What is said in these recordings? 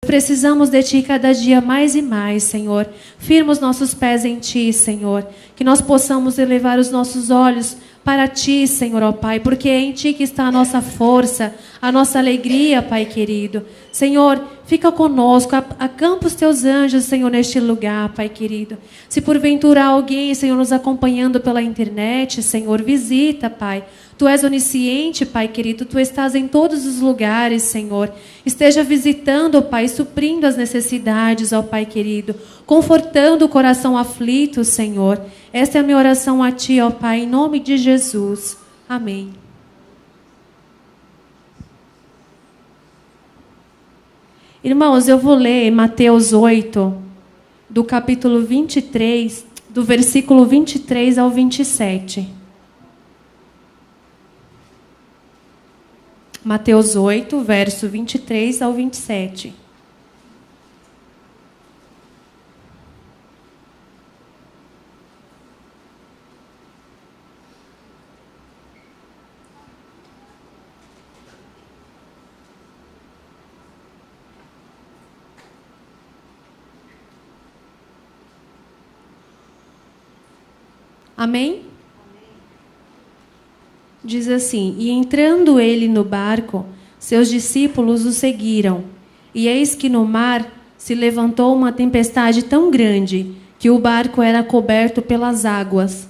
Precisamos de Ti cada dia mais e mais, Senhor. Firma os nossos pés em Ti, Senhor. Que nós possamos elevar os nossos olhos para Ti, Senhor, ó Pai, porque é em Ti que está a nossa força, a nossa alegria, Pai querido. Senhor, fica conosco, acampa os Teus anjos, Senhor, neste lugar, Pai querido. Se porventura há alguém, Senhor, nos acompanhando pela internet, Senhor, visita, Pai. Tu és onisciente, Pai querido, Tu estás em todos os lugares, Senhor. Esteja visitando, Pai, suprindo as necessidades, ó Pai querido, confortando o coração aflito, Senhor. Esta é a minha oração a Ti, ó Pai, em nome de Jesus. Amém. Irmãos, eu vou ler Mateus 8, do capítulo 23, do versículo 23 ao 27. Mateus 8, verso 23 ao 27. Amém? Diz assim: E entrando ele no barco, seus discípulos o seguiram. E eis que no mar se levantou uma tempestade tão grande que o barco era coberto pelas águas.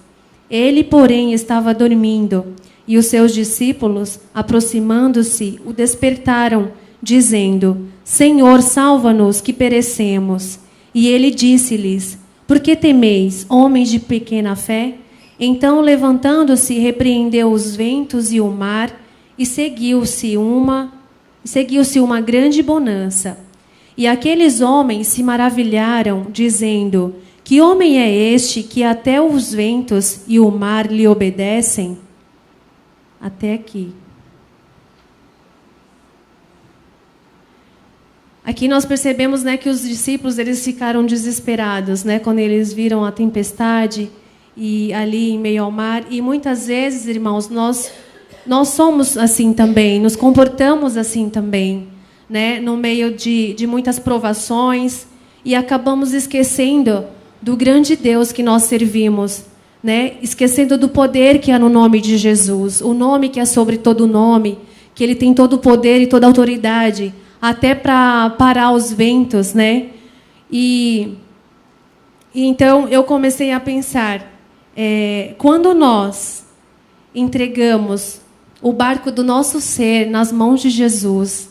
Ele, porém, estava dormindo. E os seus discípulos, aproximando-se, o despertaram, dizendo: Senhor, salva-nos, que perecemos. E ele disse-lhes: Por que temeis, homens de pequena fé? Então, levantando-se, repreendeu os ventos e o mar, e seguiu-se uma grande bonança. E aqueles homens se maravilharam, dizendo: Que homem é este que até os ventos e o mar lhe obedecem? Até aqui. Aqui nós percebemos, né, que os discípulos eles ficaram desesperados, né, quando eles viram a tempestade e ali em meio ao mar. E muitas vezes, irmãos, nós somos assim também, nos comportamos assim também, né, no meio de muitas provações, e acabamos esquecendo do grande Deus que nós servimos, né, esquecendo do poder que há no nome de Jesus, o nome que é sobre todo nome, que Ele tem todo o poder e toda a autoridade, até para parar os ventos, né? E então eu comecei a pensar, quando nós entregamos o barco do nosso ser nas mãos de Jesus,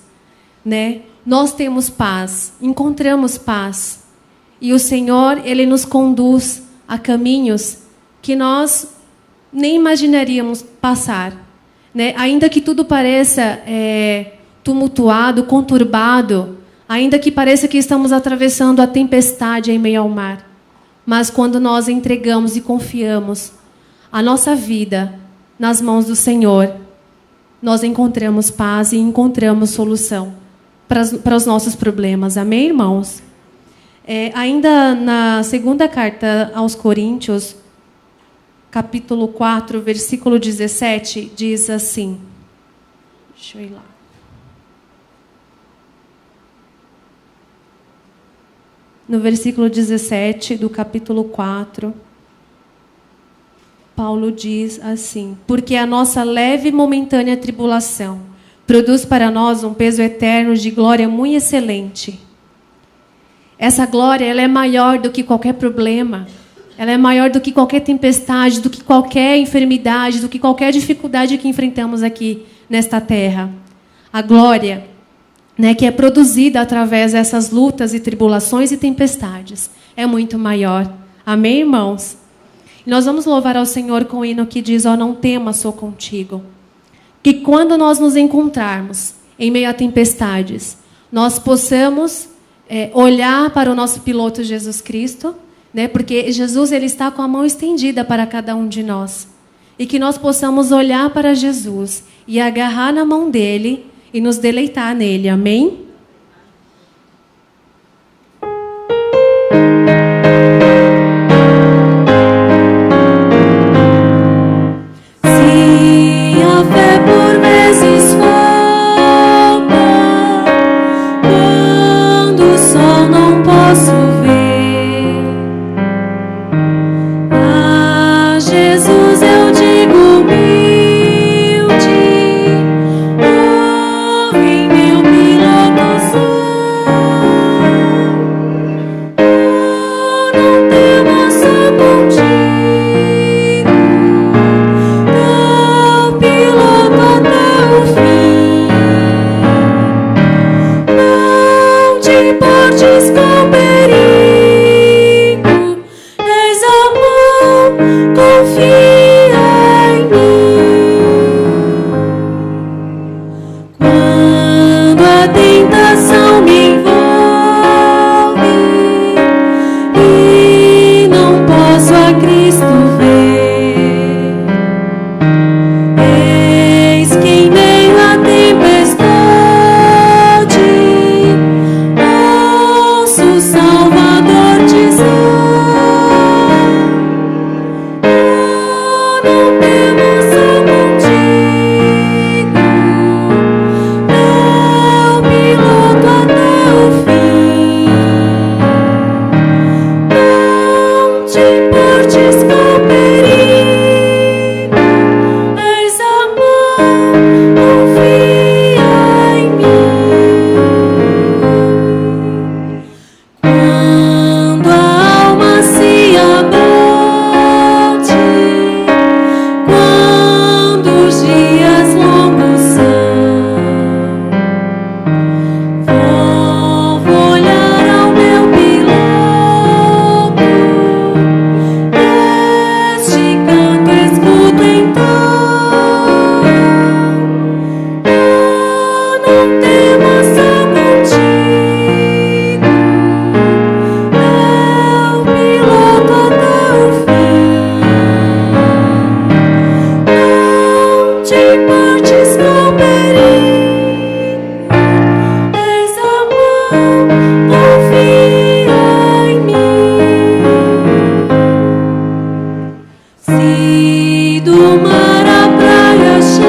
né? Nós temos paz, encontramos paz. E o Senhor, Ele nos conduz a caminhos que nós nem imaginaríamos passar, né? Ainda que tudo pareça tumultuado, conturbado, ainda que pareça que estamos atravessando a tempestade em meio ao mar. Mas quando nós entregamos e confiamos a nossa vida nas mãos do Senhor, nós encontramos paz e encontramos solução para os nossos problemas. Amém, irmãos? Ainda na segunda carta aos Coríntios, capítulo 4, versículo 17, diz assim. Deixa eu ir lá. No versículo 17 do capítulo 4, Paulo diz assim: Porque a nossa leve e momentânea tribulação produz para nós um peso eterno de glória muito excelente. Essa glória, ela é maior do que qualquer problema, ela é maior do que qualquer tempestade, do que qualquer enfermidade, do que qualquer dificuldade que enfrentamos aqui nesta terra. A glória, né, que é produzida através dessas lutas e tribulações e tempestades, é muito maior. Amém, irmãos? E nós vamos louvar ao Senhor com o hino que diz: Ó, não temas, sou contigo. Que quando nós nos encontrarmos em meio a tempestades, nós possamos olhar para o nosso piloto Jesus Cristo, né, porque Jesus, Ele está com a mão estendida para cada um de nós. E que nós possamos olhar para Jesus e agarrar na mão dEle e nos deleitar nele. Amém? Se a fé por vezes falta, quando te portes com perigo, és amor, confia em mim. Quando a tentação me envolve e não posso a Cristo ver, eis que em meio à tempestade ouço o Salvador dizer: não temas, sou contigo, eu piloto até o fim. Não te portes com perigo, és amor, confia em mim. Quando a alma se abate, quando os dias longos são, vou olhar ao meu piloto, este canto escuto então. Não temas, sou contigo, eu piloto até o fim. Não te portes com perigo, és amor, confia em mim. Se do mar à praia chego,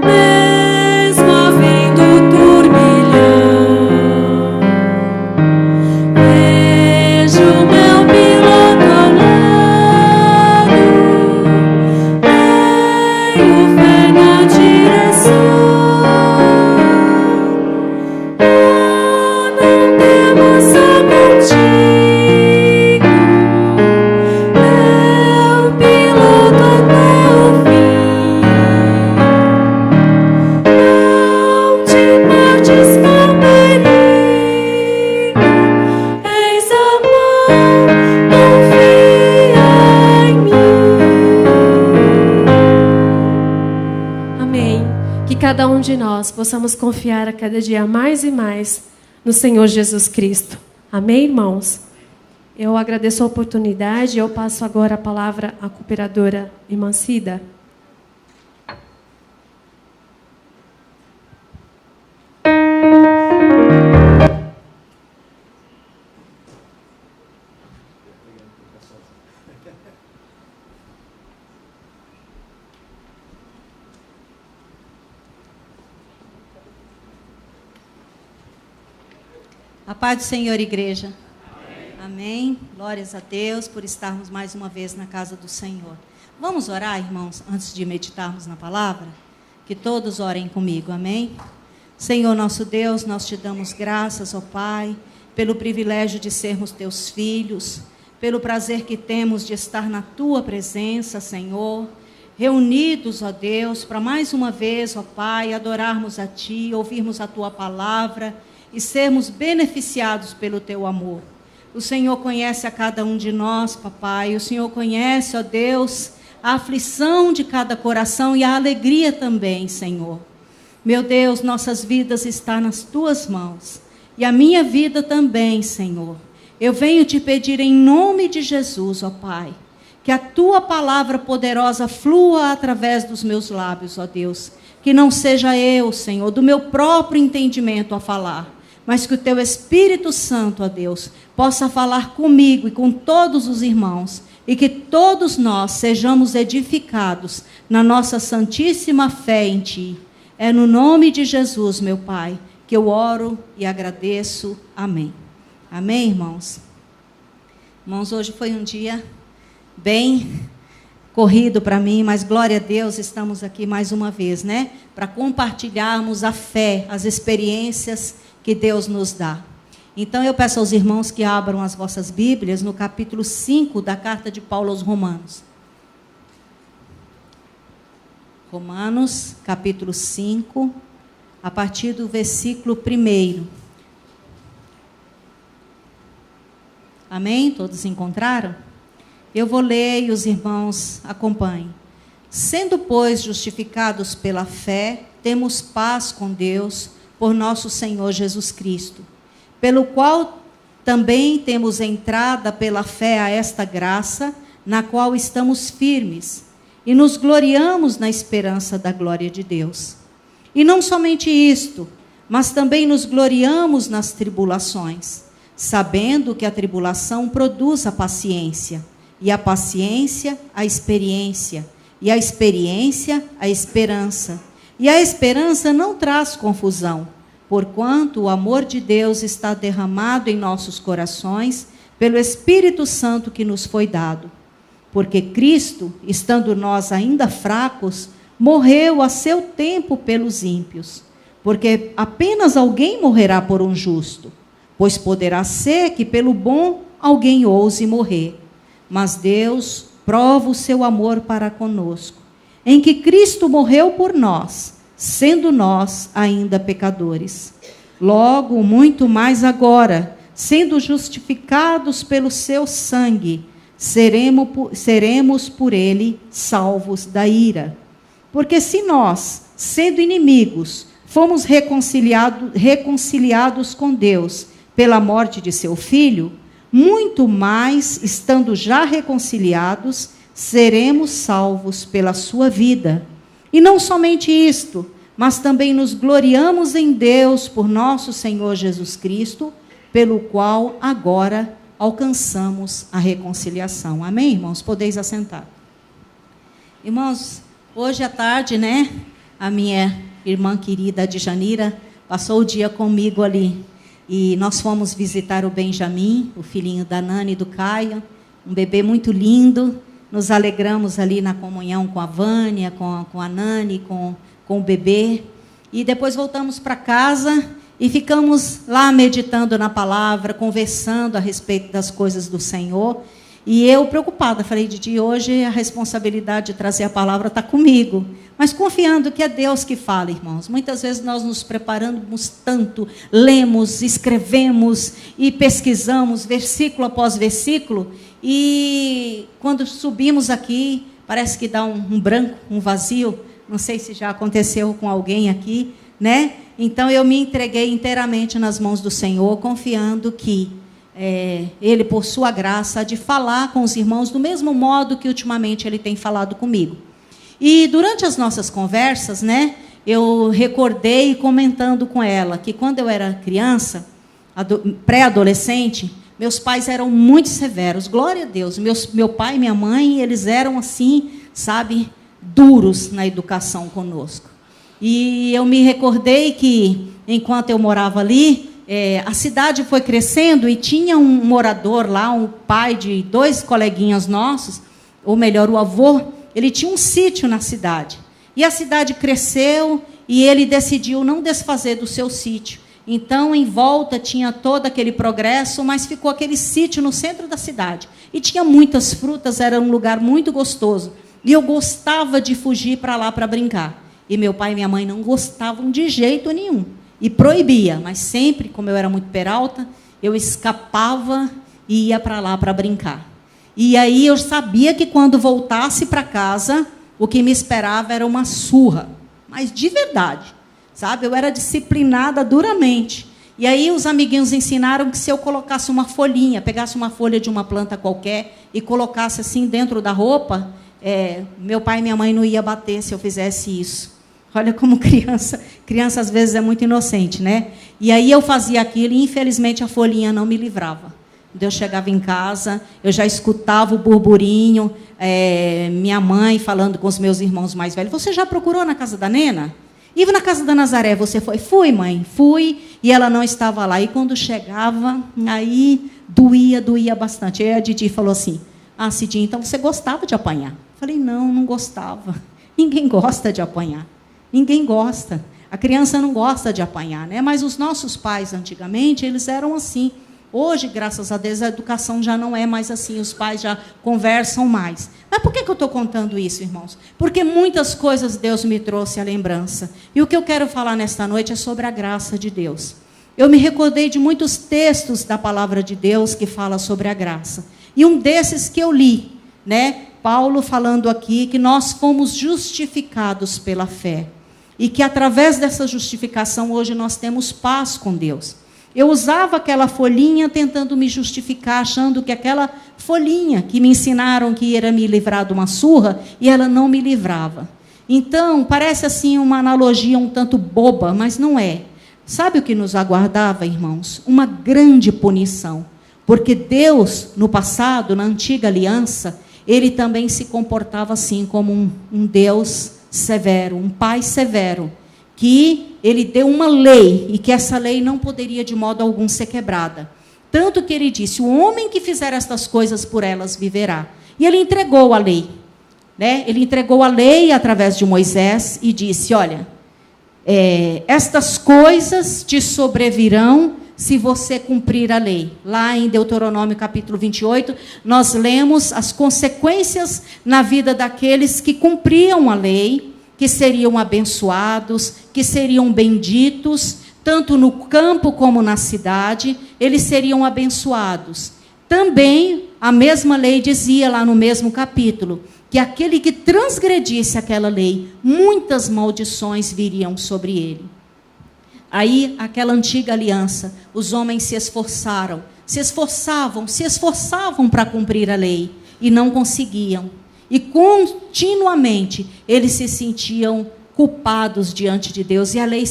mesmo havendo turbilhão, vejo meu piloto ao lado, tenho fé na direção. Não temas, sou contigo, eu piloto até o fim. Não te portes com perigo, és amor, confia em mim. Amém. Que cada um de nós possamos confiar a cada dia mais e mais no Senhor Jesus Cristo. Amém, irmãos? Eu agradeço a oportunidade e eu passo agora a palavra à cooperadora irmã Cida. A paz do Senhor, igreja. Amém. Glórias a Deus por estarmos mais uma vez na casa do Senhor. Vamos orar, irmãos, antes de meditarmos na palavra? Que todos orem comigo, amém? Senhor nosso Deus, nós te damos graças, ó Pai, pelo privilégio de sermos teus filhos, pelo prazer que temos de estar na tua presença, Senhor, reunidos, ó Deus, para mais uma vez, ó Pai, adorarmos a ti, ouvirmos a tua palavra e sermos beneficiados pelo teu amor. O Senhor conhece a cada um de nós, papai. O Senhor conhece, ó Deus, a aflição de cada coração e a alegria também, Senhor. Meu Deus, nossas vidas estão nas tuas mãos. E a minha vida também, Senhor. Eu venho te pedir em nome de Jesus, ó Pai, que a tua palavra poderosa flua através dos meus lábios, ó Deus. Que não seja eu, Senhor, do meu próprio entendimento a falar, mas que o teu Espírito Santo, ó Deus, possa falar comigo e com todos os irmãos, e que todos nós sejamos edificados na nossa santíssima fé em ti. É no nome de Jesus, meu Pai, que eu oro e agradeço. Amém. Amém, irmãos? Irmãos, hoje foi um dia bem corrido para mim, mas glória a Deus, estamos aqui mais uma vez, né? Para compartilharmos a fé, as experiências que Deus nos dá. Então eu peço aos irmãos que abram as vossas Bíblias no capítulo 5 da carta de Paulo aos Romanos. Romanos, capítulo 5, a partir do versículo 1. Amém? Todos encontraram? Eu vou ler e os irmãos acompanhem. Sendo, pois, justificados pela fé, temos paz com Deus por nosso Senhor Jesus Cristo, pelo qual também temos entrada pela fé a esta graça, na qual estamos firmes, e nos gloriamos na esperança da glória de Deus. E não somente isto, mas também nos gloriamos nas tribulações, sabendo que a tribulação produz a paciência, e a paciência, a experiência, e a experiência, a esperança. E a esperança não traz confusão, porquanto o amor de Deus está derramado em nossos corações pelo Espírito Santo que nos foi dado. Porque Cristo, estando nós ainda fracos, morreu a seu tempo pelos ímpios. Porque apenas alguém morrerá por um justo, pois poderá ser que pelo bom alguém ouse morrer. Mas Deus prova o seu amor para conosco, em que Cristo morreu por nós, sendo nós ainda pecadores. Logo, muito mais agora, sendo justificados pelo seu sangue, seremos por ele salvos da ira. Porque se nós, sendo inimigos, fomos reconciliados com Deus pela morte de seu Filho, muito mais, estando já reconciliados, seremos salvos pela sua vida. E não somente isto, mas também nos gloriamos em Deus por nosso Senhor Jesus Cristo, pelo qual agora alcançamos a reconciliação. Amém, irmãos? Podeis assentar. Irmãos, hoje à tarde, a minha irmã querida Djanira passou o dia comigo ali. E nós fomos visitar o Benjamin, o filhinho da Nani e do Caio, um bebê muito lindo. Nos alegramos ali na comunhão com a Vânia, com a Nani, com o bebê. E depois voltamos para casa e ficamos lá meditando na palavra, conversando a respeito das coisas do Senhor. E eu preocupada, falei, Didi, hoje a responsabilidade de trazer a palavra está comigo. Mas confiando que é Deus que fala, irmãos. Muitas vezes nós nos preparamos tanto, lemos, escrevemos e pesquisamos versículo após versículo. E quando subimos aqui, parece que dá um branco, um vazio. Não sei se já aconteceu com alguém aqui, Então eu me entreguei inteiramente nas mãos do Senhor, confiando que Ele, por sua graça, há de falar com os irmãos do mesmo modo que ultimamente Ele tem falado comigo. E durante as nossas conversas, eu recordei, comentando com ela, que quando eu era criança, pré-adolescente, meus pais eram muito severos, glória a Deus. Meu pai e minha mãe, eles eram assim, duros na educação conosco. E eu me recordei que, enquanto eu morava ali, a cidade foi crescendo e tinha um morador lá, um pai de 2 coleguinhas nossos, ou melhor, o avô, ele tinha um sítio na cidade. E a cidade cresceu e ele decidiu não desfazer do seu sítio. Então, em volta tinha todo aquele progresso, mas ficou aquele sítio no centro da cidade. E tinha muitas frutas, era um lugar muito gostoso. E eu gostava de fugir para lá para brincar. E meu pai e minha mãe não gostavam de jeito nenhum. E proibia, mas sempre, como eu era muito peralta, eu escapava e ia para lá para brincar. E aí eu sabia que quando voltasse para casa, o que me esperava era uma surra. Mas de verdade, eu era disciplinada duramente. E aí os amiguinhos ensinaram que se eu colocasse uma folhinha, pegasse uma folha de uma planta qualquer e colocasse assim dentro da roupa, meu pai e minha mãe não iam bater se eu fizesse isso. Olha como criança às vezes é muito inocente, E aí eu fazia aquilo e, infelizmente, a folhinha não me livrava. Eu chegava em casa, eu já escutava o burburinho, minha mãe falando com os meus irmãos mais velhos. Você já procurou na casa da Nena? E na casa da Nazaré você foi? Fui, mãe, fui. E ela não estava lá. E quando chegava, aí doía bastante. Aí a Didi falou assim, Cidinha, então você gostava de apanhar? Eu falei, não gostava. Ninguém gosta de apanhar. Ninguém gosta. A criança não gosta de apanhar, Mas os nossos pais, antigamente, eles eram assim. Hoje, graças a Deus, a educação já não é mais assim, os pais já conversam mais. Mas por que eu estou contando isso, irmãos? Porque muitas coisas Deus me trouxe à lembrança. E o que eu quero falar nesta noite é sobre a graça de Deus. Eu me recordei de muitos textos da palavra de Deus que fala sobre a graça. E um desses que eu li, né? Paulo falando aqui que nós fomos justificados pela fé. E que através dessa justificação hoje nós temos paz com Deus. Eu usava aquela folhinha tentando me justificar, achando que aquela folhinha que me ensinaram que ia me livrar de uma surra, e ela não me livrava. Então, parece assim uma analogia um tanto boba, mas não é. Sabe o que nos aguardava, irmãos? Uma grande punição. Porque Deus, no passado, na antiga aliança, ele também se comportava assim, como um Deus severo, um pai severo, que ele deu uma lei, e que essa lei não poderia de modo algum ser quebrada. Tanto que ele disse, o homem que fizer estas coisas por elas viverá. E ele entregou a lei. Né? Ele entregou a lei através de Moisés e disse, olha, estas coisas te sobrevirão se você cumprir a lei. Lá em Deuteronômio capítulo 28, nós lemos as consequências na vida daqueles que cumpriam a lei, que seriam abençoados, que seriam benditos, tanto no campo como na cidade, eles seriam abençoados. Também, a mesma lei dizia lá no mesmo capítulo, que aquele que transgredisse aquela lei, muitas maldições viriam sobre ele. Aí, aquela antiga aliança, os homens se esforçavam para cumprir a lei, e não conseguiam. E continuamente eles se sentiam culpados diante de Deus. E a lei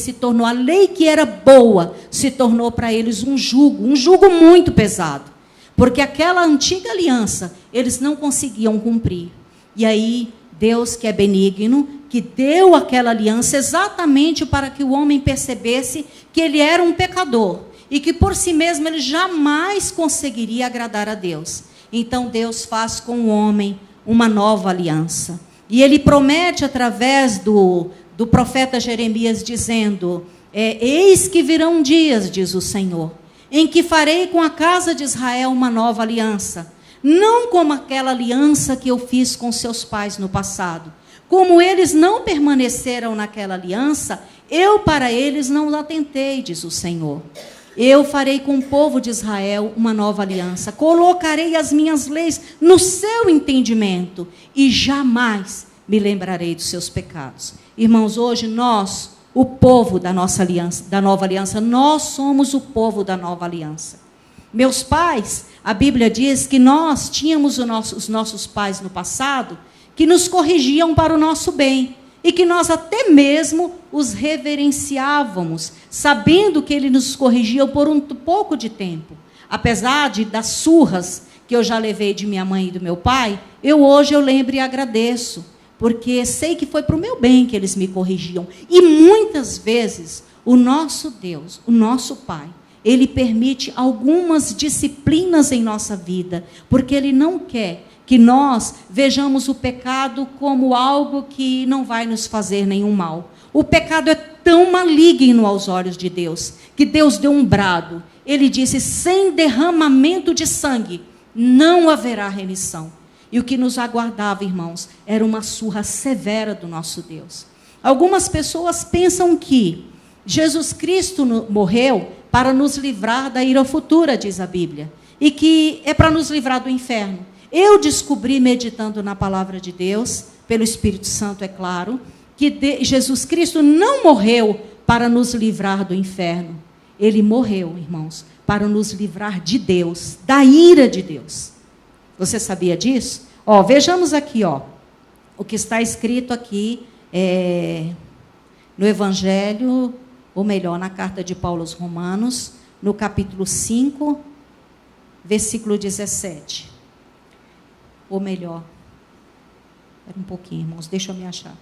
que era boa, se tornou para eles um jugo muito pesado. Porque aquela antiga aliança, eles não conseguiam cumprir. E aí, Deus, que é benigno, que deu aquela aliança exatamente para que o homem percebesse que ele era um pecador. E que por si mesmo ele jamais conseguiria agradar a Deus. Então Deus faz com o homem uma nova aliança. E ele promete através do profeta Jeremias dizendo, eis que virão dias, diz o Senhor, em que farei com a casa de Israel uma nova aliança, não como aquela aliança que eu fiz com seus pais no passado. Como eles não permaneceram naquela aliança, eu para eles não atentei, diz o Senhor. Eu farei com o povo de Israel uma nova aliança. Colocarei as minhas leis no seu entendimento e jamais me lembrarei dos seus pecados. Irmãos, hoje nós, o povo da nossa aliança, da nova aliança, nós somos o povo da nova aliança. Meus pais, a Bíblia diz que nós tínhamos os nossos pais no passado que nos corrigiam para o nosso bem. E que nós até mesmo os reverenciávamos, sabendo que ele nos corrigia por um pouco de tempo. Apesar das surras que eu já levei de minha mãe e do meu pai, hoje eu lembro e agradeço, porque sei que foi para o meu bem que eles me corrigiam. E muitas vezes o nosso Deus, o nosso Pai, ele permite algumas disciplinas em nossa vida, porque ele não quer que nós vejamos o pecado como algo que não vai nos fazer nenhum mal. O pecado é tão maligno aos olhos de Deus, que Deus deu um brado. Ele disse, sem derramamento de sangue, não haverá remissão. E o que nos aguardava, irmãos, era uma surra severa do nosso Deus. Algumas pessoas pensam que Jesus Cristo morreu para nos livrar da ira futura, diz a Bíblia, e que é para nos livrar do inferno. Eu descobri, meditando na palavra de Deus, pelo Espírito Santo, é claro, que Jesus Cristo não morreu para nos livrar do inferno. Ele morreu, irmãos, para nos livrar de Deus, da ira de Deus. Você sabia disso? Vejamos aqui, o que está escrito aqui no Evangelho, ou melhor, na carta de Paulo aos Romanos, no capítulo 5, versículo 17. Ou melhor, espera um pouquinho, irmãos, deixa eu me achar.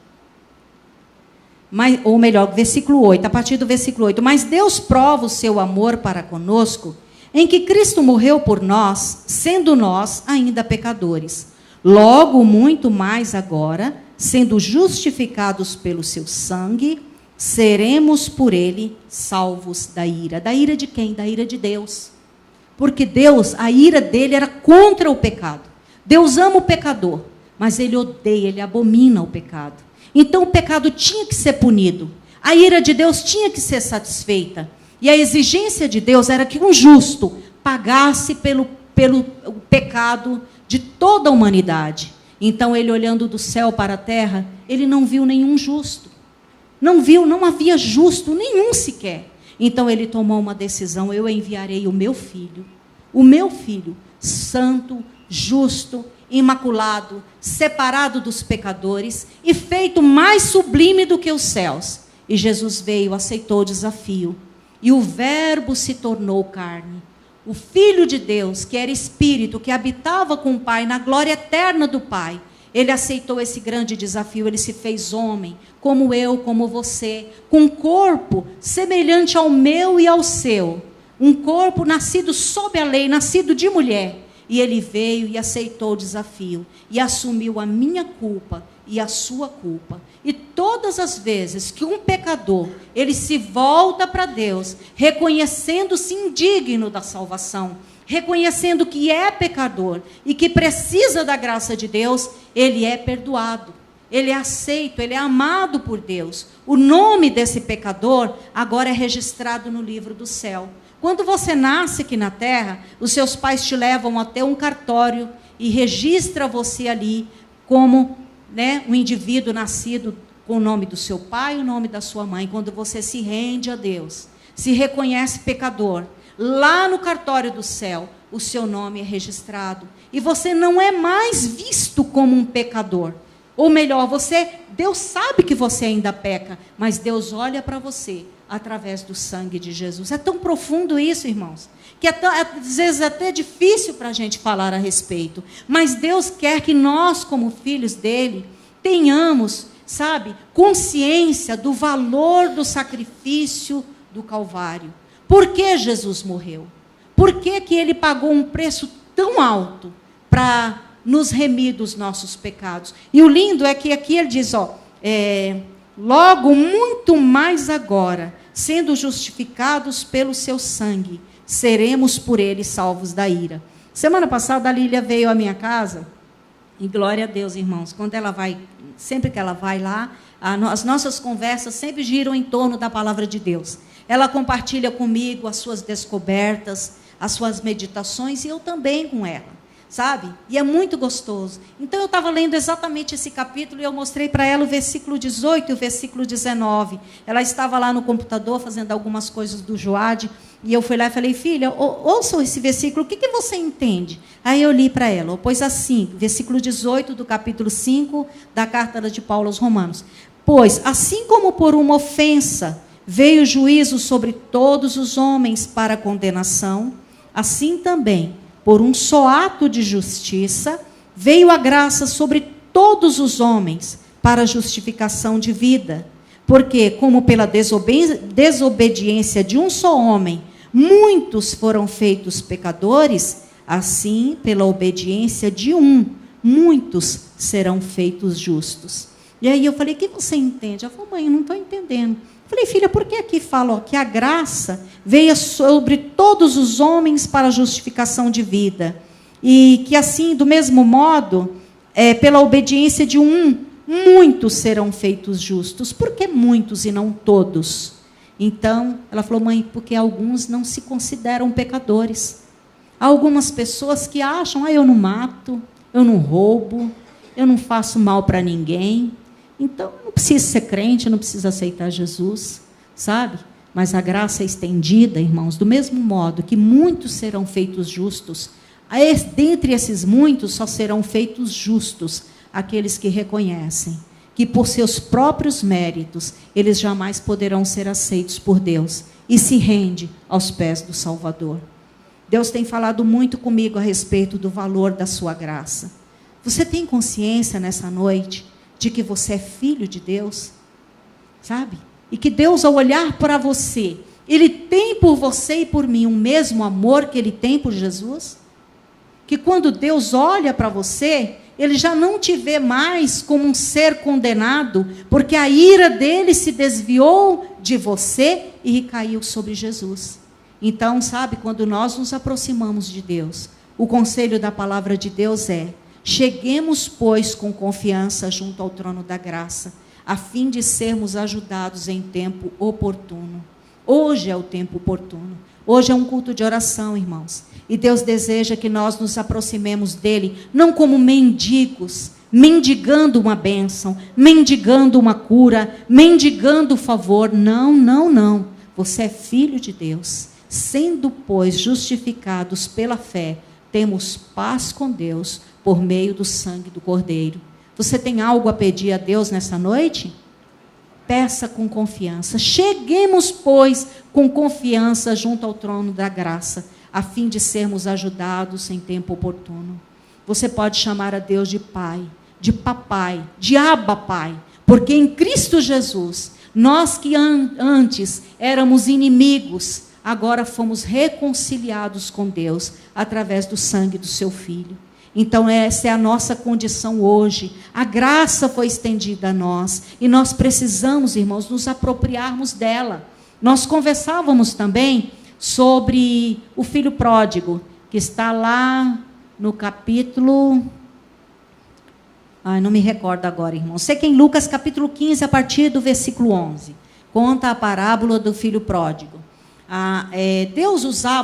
Ou melhor, versículo 8, a partir do versículo 8. Mas Deus prova o seu amor para conosco, em que Cristo morreu por nós, sendo nós ainda pecadores. Logo, muito mais agora, sendo justificados pelo seu sangue, seremos por ele salvos da ira. Da ira de quem? Da ira de Deus. Porque Deus, a ira dele era contra o pecado. Deus ama o pecador, mas ele odeia, ele abomina o pecado. Então o pecado tinha que ser punido. A ira de Deus tinha que ser satisfeita. E a exigência de Deus era que um justo pagasse pelo pecado de toda a humanidade. Então ele, olhando do céu para a terra, ele não viu nenhum justo. Não havia justo nenhum sequer. Então ele tomou uma decisão: eu enviarei o meu filho, santo, justo, imaculado, separado dos pecadores e feito mais sublime do que os céus. E Jesus veio, aceitou o desafio. E o Verbo se tornou carne. O Filho de Deus, que era Espírito, que habitava com o Pai, na glória eterna do Pai, ele aceitou esse grande desafio, ele se fez homem, como eu, como você, com um corpo semelhante ao meu e ao seu. Um corpo nascido sob a lei, nascido de mulher. E ele veio e aceitou o desafio, e assumiu a minha culpa e a sua culpa. E todas as vezes que um pecador, ele se volta para Deus, reconhecendo-se indigno da salvação, reconhecendo que é pecador e que precisa da graça de Deus, ele é perdoado, ele é aceito, ele é amado por Deus. O nome desse pecador agora é registrado no livro do céu. Quando você nasce aqui na terra, os seus pais te levam até um cartório e registra você ali como, um indivíduo nascido com o nome do seu pai e o nome da sua mãe. Quando você se rende a Deus, se reconhece pecador, lá no cartório do céu, o seu nome é registrado. E você não é mais visto como um pecador. Ou melhor, Deus sabe que você ainda peca, mas Deus olha para você através do sangue de Jesus. É tão profundo isso, irmãos, que às vezes é até difícil para a gente falar a respeito. Mas Deus quer que nós, como filhos dele, tenhamos, consciência do valor do sacrifício do Calvário. Por que Jesus morreu? Por que ele pagou um preço tão alto para nos remir dos nossos pecados? E o lindo é que aqui ele diz, logo, muito mais agora, sendo justificados pelo seu sangue, seremos por ele salvos da ira. Semana passada a Lília veio à minha casa, e glória a Deus, irmãos, sempre que ela vai lá, as nossas conversas sempre giram em torno da palavra de Deus. Ela compartilha comigo as suas descobertas, as suas meditações, e eu também com ela. E é muito gostoso. Então eu estava lendo exatamente esse capítulo e eu mostrei para ela o versículo 18 e o versículo 19. Ela estava lá no computador fazendo algumas coisas do Joad, e eu fui lá e falei: filha, ouça esse versículo, o que você entende? Aí eu li para ela, pois assim, versículo 18 do capítulo 5 da carta de Paulo aos Romanos. Pois assim como por uma ofensa veio o juízo sobre todos os homens para condenação, assim também, por um só ato de justiça, veio a graça sobre todos os homens para a justificação de vida. Porque, como pela desobediência de um só homem, muitos foram feitos pecadores, assim, pela obediência de um, muitos serão feitos justos. E aí eu falei: o que você entende? Ela falou: mãe, eu não estou entendendo. Eu falei: filha, por que aqui fala que a graça veio sobre todos os homens para a justificação de vida? E que assim, do mesmo modo, pela obediência de um, muitos serão feitos justos. Por que muitos e não todos? Então, ela falou: mãe, porque alguns não se consideram pecadores. Há algumas pessoas que acham: eu não mato, eu não roubo, eu não faço mal para ninguém. Então, não precisa ser crente, não precisa aceitar Jesus, Mas a graça é estendida, irmãos, do mesmo modo que muitos serão feitos justos. Dentre esses muitos, só serão feitos justos aqueles que reconhecem que, por seus próprios méritos, eles jamais poderão ser aceitos por Deus e se rende aos pés do Salvador. Deus tem falado muito comigo a respeito do valor da sua graça. Você tem consciência nessa noite de que você é filho de Deus, E que Deus, ao olhar para você, Ele tem por você e por mim o mesmo amor que Ele tem por Jesus? Que quando Deus olha para você, Ele já não te vê mais como um ser condenado, porque a ira dele se desviou de você e recaiu sobre Jesus. Então, sabe, quando nós nos aproximamos de Deus, o conselho da palavra de Deus é: cheguemos, pois, com confiança junto ao trono da graça, a fim de sermos ajudados em tempo oportuno. Hoje é o tempo oportuno. Hoje é um culto de oração, irmãos. E Deus deseja que nós nos aproximemos dele, não como mendigos, mendigando uma bênção, mendigando uma cura, mendigando favor. Não, não, não. Você é filho de Deus. Sendo, pois, justificados pela fé, temos paz com Deus por meio do sangue do Cordeiro. Você tem algo a pedir a Deus nessa noite? Peça com confiança. Cheguemos, pois, com confiança junto ao trono da graça, a fim de sermos ajudados em tempo oportuno. Você pode chamar a Deus de Pai, de Papai, de Abba Pai, porque em Cristo Jesus, nós que antes éramos inimigos, agora fomos reconciliados com Deus através do sangue do seu Filho. Então essa é a nossa condição hoje. A graça foi estendida a nós e nós precisamos, irmãos, nos apropriarmos dela. Nós conversávamos também sobre o filho pródigo, que está lá no capítulo... não me recordo agora, irmão. Sei que em Lucas capítulo 15, a partir do versículo 11, conta a parábola do filho pródigo.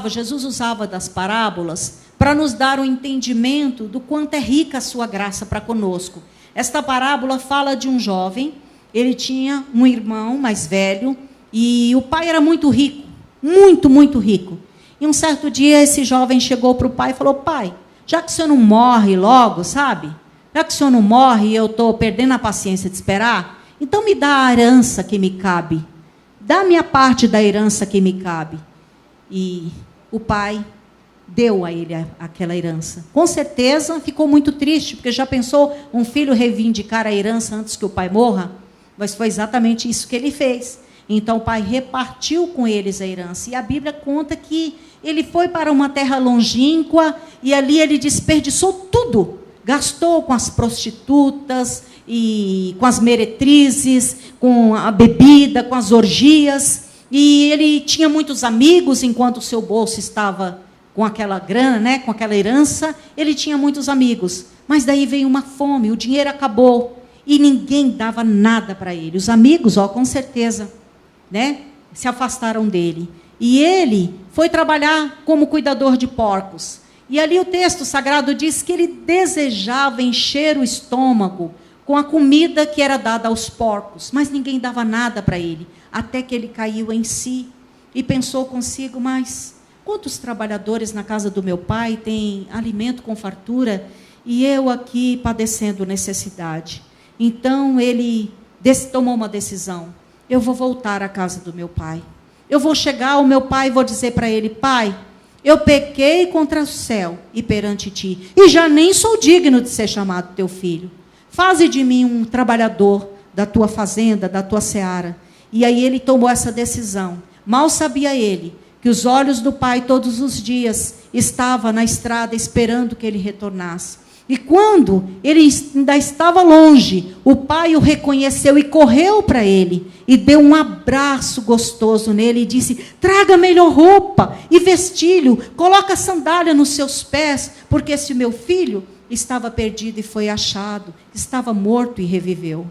Jesus usava das parábolas para nos dar um entendimento do quanto é rica a sua graça para conosco. Esta parábola fala de um jovem, ele tinha um irmão mais velho, e o pai era muito rico, muito, muito rico. E um certo dia esse jovem chegou para o pai e falou: pai, já que o senhor não morre logo, sabe? Já que o senhor não morre e eu estou perdendo a paciência de esperar, então me dá a herança que me cabe. Dá a minha parte da herança que me cabe. E o pai deu a ele aquela herança. Com certeza ficou muito triste, porque já pensou um filho reivindicar a herança antes que o pai morra? Mas foi exatamente isso que ele fez. Então o pai repartiu com eles a herança. E a Bíblia conta que ele foi para uma terra longínqua e ali ele desperdiçou tudo. Gastou com as prostitutas, e com as meretrizes, com a bebida, com as orgias. E ele tinha muitos amigos, enquanto o seu bolso estava com aquela grana, né, com aquela herança, ele tinha muitos amigos. Mas daí veio uma fome, o dinheiro acabou, e ninguém dava nada para ele. Os amigos, com certeza, né, se afastaram dele. E ele foi trabalhar como cuidador de porcos. E ali o texto sagrado diz que ele desejava encher o estômago com a comida que era dada aos porcos, mas ninguém dava nada para ele, até que ele caiu em si e pensou consigo: mas quantos trabalhadores na casa do meu pai têm alimento com fartura e eu aqui padecendo necessidade? Então ele tomou uma decisão: eu vou voltar à casa do meu pai. Eu vou chegar ao meu pai e vou dizer para ele: pai, eu pequei contra o céu e perante ti, e já nem sou digno de ser chamado teu filho. Faze de mim um trabalhador da tua fazenda, da tua seara. E aí ele tomou essa decisão. Mal sabia ele que os olhos do pai todos os dias estavam na estrada esperando que ele retornasse. E quando ele ainda estava longe, o pai o reconheceu e correu para ele e deu um abraço gostoso nele e disse: traga a melhor roupa e vestilho, coloca a sandália nos seus pés, porque esse meu filho estava perdido e foi achado, estava morto e reviveu.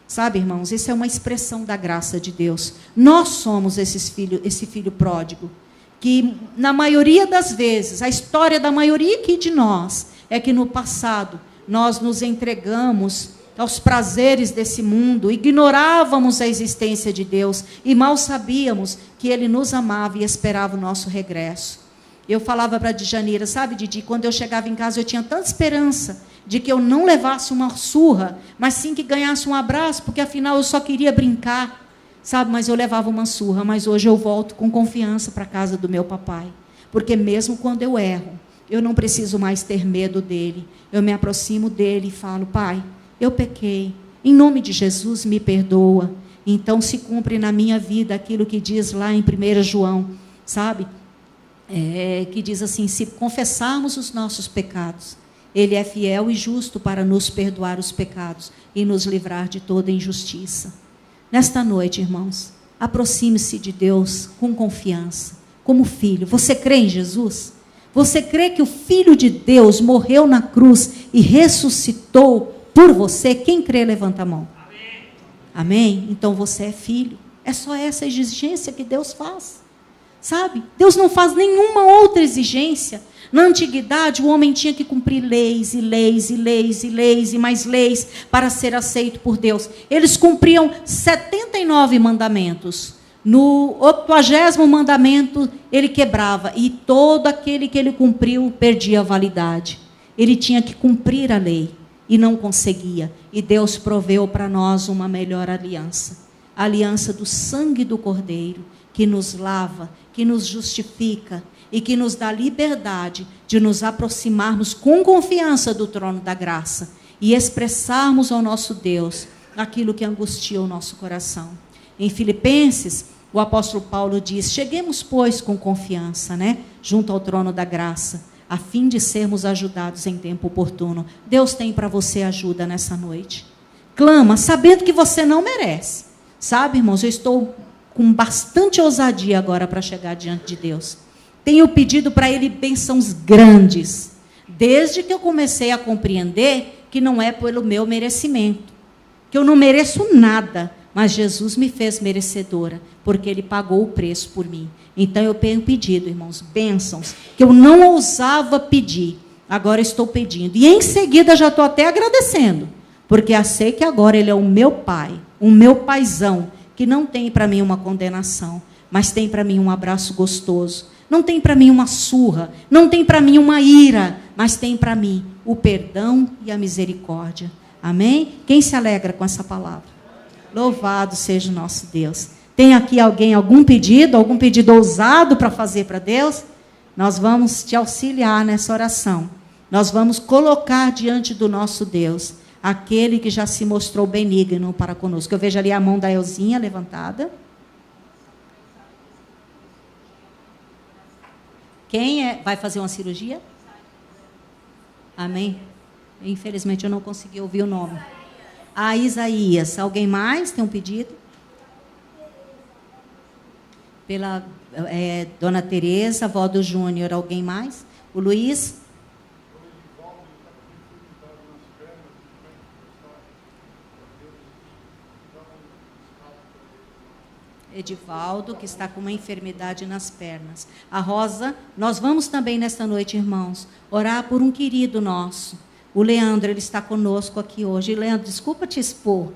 Sabe, irmãos, isso é uma expressão da graça de Deus. Nós somos esse filho pródigo, que na maioria das vezes, a história da maioria aqui de nós, é que no passado nós nos entregamos aos prazeres desse mundo, ignorávamos a existência de Deus e mal sabíamos que Ele nos amava e esperava o nosso regresso. Eu falava para a Djanira: sabe, Didi, quando eu chegava em casa eu tinha tanta esperança de que eu não levasse uma surra, mas sim que ganhasse um abraço, porque afinal eu só queria brincar, sabe, mas eu levava uma surra. Mas hoje eu volto com confiança para a casa do meu papai, porque mesmo quando eu erro, eu não preciso mais ter medo dele. Eu me aproximo dele e falo: pai, eu pequei, em nome de Jesus me perdoa. Então se cumpre na minha vida aquilo que diz lá em 1 João, sabe, que diz assim: se confessarmos os nossos pecados, Ele é fiel e justo para nos perdoar os pecados e nos livrar de toda injustiça. Nesta noite, irmãos, aproxime-se de Deus com confiança. como filho. Você crê em Jesus? Você crê que o Filho de Deus morreu na cruz e ressuscitou por você? Quem crê, levanta a mão. Amém? Amém? Então você é filho. É só essa exigência que Deus faz. Sabe? Deus não faz nenhuma outra exigência. Na antiguidade, o homem tinha que cumprir leis e leis e leis e leis e mais leis para ser aceito por Deus. Eles cumpriam 79 mandamentos. No 80º mandamento, ele quebrava. E todo aquele que ele cumpriu perdia a validade. Ele tinha que cumprir a lei e não conseguia. E Deus proveu para nós uma melhor aliança. A aliança do sangue do Cordeiro, que nos lava, que nos justifica e que nos dá liberdade de nos aproximarmos com confiança do trono da graça e expressarmos ao nosso Deus aquilo que angustia o nosso coração. Em Filipenses, o apóstolo Paulo diz: cheguemos, pois, com confiança, junto ao trono da graça, a fim de sermos ajudados em tempo oportuno. Deus tem para você ajuda nessa noite. Clama, sabendo que você não merece. Sabe, irmãos, eu estou com bastante ousadia agora para chegar diante de Deus. Tenho pedido para Ele bênçãos grandes, desde que eu comecei a compreender que não é pelo meu merecimento, que eu não mereço nada, mas Jesus me fez merecedora, porque Ele pagou o preço por mim. Então eu tenho pedido, irmãos, bênçãos, que eu não ousava pedir, agora estou pedindo. E em seguida já estou até agradecendo, porque eu sei que agora Ele é o meu Pai, o meu paizão, que não tem para mim uma condenação, mas tem para mim um abraço gostoso. Não tem para mim uma surra, não tem para mim uma ira, mas tem para mim o perdão e a misericórdia. Amém? Quem se alegra com essa palavra? Louvado seja o nosso Deus. Tem aqui alguém, algum pedido ousado para fazer para Deus? Nós vamos te auxiliar nessa oração. Nós vamos colocar diante do nosso Deus aquele que já se mostrou benigno para conosco. Eu vejo ali a mão da Elzinha levantada. Quem vai fazer uma cirurgia? Amém? Infelizmente eu não consegui ouvir o nome. Isaías. Alguém mais tem um pedido? Pela Dona Tereza, avó do Júnior. Alguém mais? O Luiz? Edivaldo, que está com uma enfermidade nas pernas. A Rosa, nós vamos também nesta noite, irmãos, orar por um querido nosso. O Leandro, ele está conosco aqui hoje. Leandro, desculpa te expor,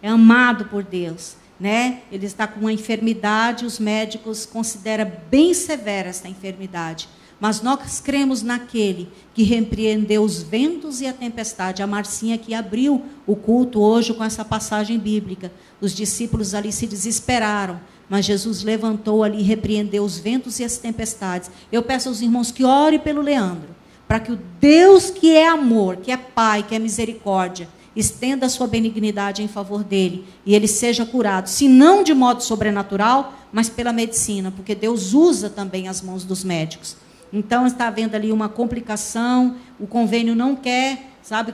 é amado por Deus, Ele está com uma enfermidade, os médicos consideram bem severa esta enfermidade. Mas nós cremos naquele que repreendeu os ventos e a tempestade. A Marcinha que abriu o culto hoje com essa passagem bíblica. Os discípulos ali se desesperaram, mas Jesus levantou ali e repreendeu os ventos e as tempestades. Eu peço aos irmãos que orem pelo Leandro, para que o Deus que é amor, que é Pai, que é misericórdia, estenda a sua benignidade em favor dele e ele seja curado, se não de modo sobrenatural, mas pela medicina, porque Deus usa também as mãos dos médicos. Então, está havendo ali uma complicação, o convênio não quer,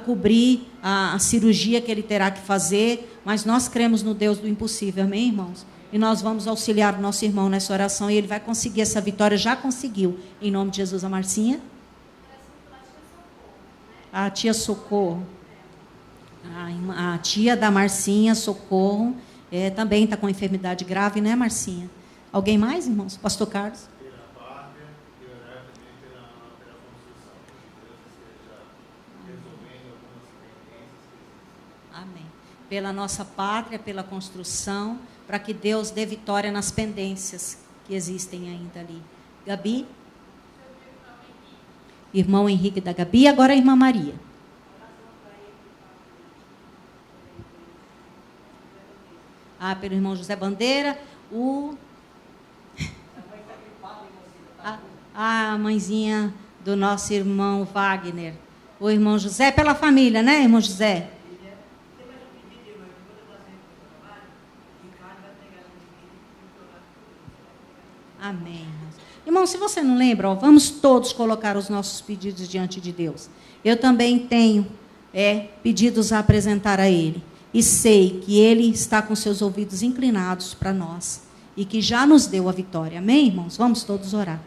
cobrir a cirurgia que ele terá que fazer, mas nós cremos no Deus do impossível, amém, irmãos? E nós vamos auxiliar o nosso irmão nessa oração, e ele vai conseguir essa vitória, já conseguiu, em nome de Jesus. A Marcinha? A tia Socorro. A tia da Marcinha, Socorro, também está com enfermidade grave, né, Marcinha? Alguém mais, irmãos? Pastor Carlos? Amém. Pela nossa pátria, pela construção, para que Deus dê vitória nas pendências que existem ainda ali. Gabi? Irmão Henrique da Gabi, agora a irmã Maria. Pelo irmão José Bandeira, a mãezinha do nosso irmão Wagner. O irmão José, pela família, né, irmão José? Amém. Irmão, se você não lembra, vamos todos colocar os nossos pedidos diante de Deus. Eu também tenho pedidos a apresentar a Ele. E sei que Ele está com seus ouvidos inclinados para nós. e que já nos deu a vitória. Amém, irmãos? Vamos todos orar.